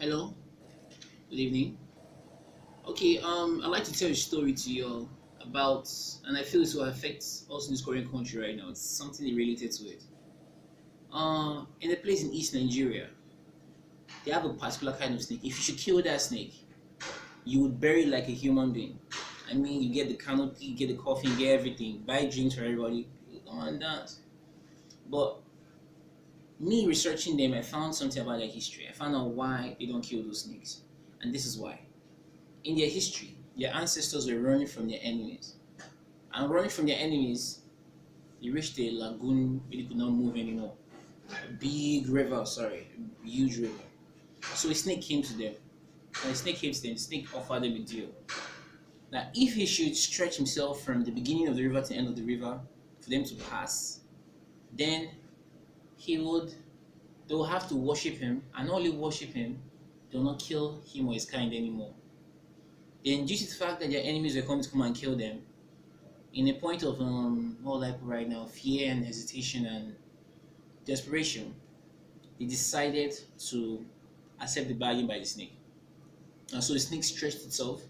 Hello, good evening. Okay, I'd like to tell a story to you all about, and I feel it will affect us in this current country right now. It's something related to it. In a place in East Nigeria, they have a particular kind of snake. If you should kill that snake, you would bury it like a human being. I mean, you get the canopy, you get the coffin, you get everything, buy drinks for everybody, you come and dance. But me researching them, I found something about their history. I found out why they don't kill those snakes, and this is why. In their history, their ancestors were running from their enemies. And running from their enemies, they reached a lagoon where they could not move anymore. A big river, sorry, a huge river. So a snake came to them. And the snake came to them, the snake offered them a deal. Now, if he should stretch himself from the beginning of the river to the end of the river for them to pass, then he would, they will have to worship him, and not only worship him, they will not kill him or his kind anymore. Then, due to the fact that their enemies were coming to come and kill them, in a point of more like right now, fear and hesitation and desperation, they decided to accept the bargain by the snake. And so the snake stretched itself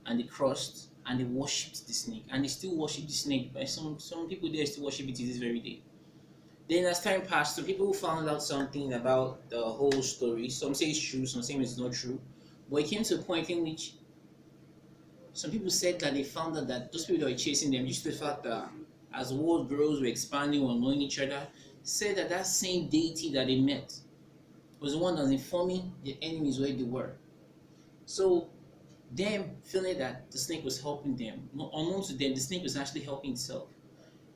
and they crossed and they worshipped the snake. And they still worship the snake. But some people there still worship it to this very day. Then as time passed, some people found out something about the whole story. Some say it's true, some say it's not true. But it came to a point in which some people said that they found out that those people that were chasing them, due to the fact that as the world grows, we're expanding, we're knowing each other, said that that same deity that they met was the one that was informing their enemies where they were. So, them feeling that the snake was helping them, unknown to them, the snake was actually helping itself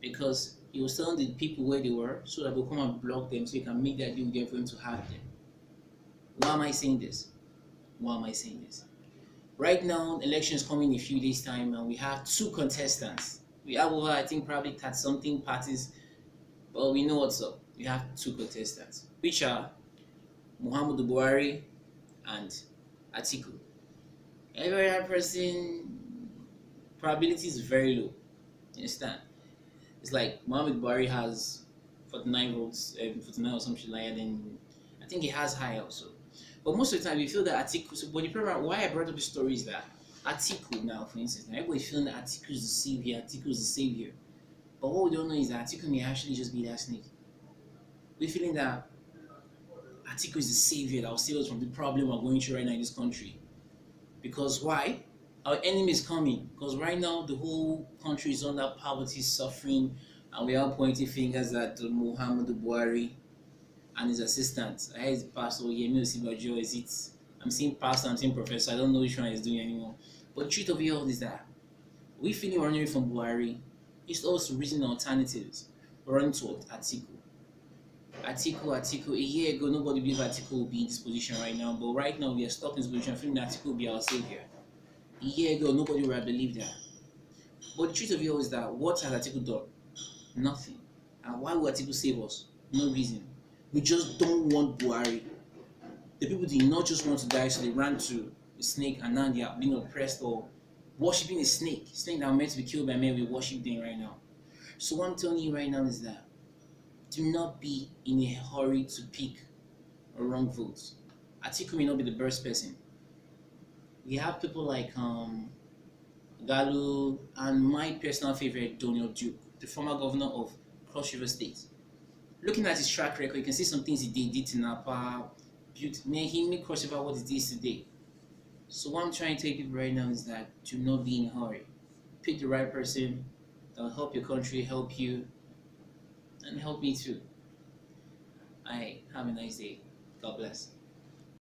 because he was telling the people where they were so that they'll come and block them so he can make that deal with them for him to have them. Why am I saying this? Why am I saying this? Right now, election is coming in a few days' time, and we have two contestants. We have over, I think, probably 30 something parties, but we know what's up. We have two contestants, which are Muhammadu Buhari and Atiku. Every other person, probability is very low. You understand? It's like Muhammad Buhari has 49 votes, 49 or something like that, and I think he has high also. But most of the time, we feel that Atiku. So, but the problem why I brought up the story is that Atiku now, for instance, now everybody's feeling that Atiku is the savior. Atiku is the savior. But what we don't know is that Atiku may actually just be that snake. We're feeling that Atiku is the savior that will save us from the problem we're going through right now in this country. Because why? Our enemy is coming. Because right now the whole country is under poverty, suffering, and we are pointing fingers at Muhammadu Buhari and his assistant. I heard Pastor Yemi Osibajo, is it? I'm seeing Pastor, I'm seeing Professor. I don't know which one is doing anymore. But the truth of it all is that we feeling running away from Buhari. It's also reason alternatives. We're running towards Atiku. Atiku. A year ago, nobody believed Atiku would be in this position right now. But right now, we are stuck in this position, feeling that Atiku will be our savior. A year ago, nobody would have believed that. But the truth of it all is that what has Atiku done? Nothing. And why will Atiku save us? No reason. We just don't want Buhari. The people did not just want to die, so they ran to the snake and now they are being oppressed or worshipping a snake. Snake that are meant to be killed by men, we worship them right now. So what I'm telling you right now is that do not be in a hurry to pick a wrong vote. Atiku may not be the best person. We have people like Galu and my personal favorite Donald Duke, the former governor of Cross River State. Looking at his track record, you can see some things he did to Napa, man, he made Cross River what it is today. So what I'm trying to tell people right now is that do not be in a hurry. Pick the right person that will help your country, help you, and help me too. I have a nice day. God bless.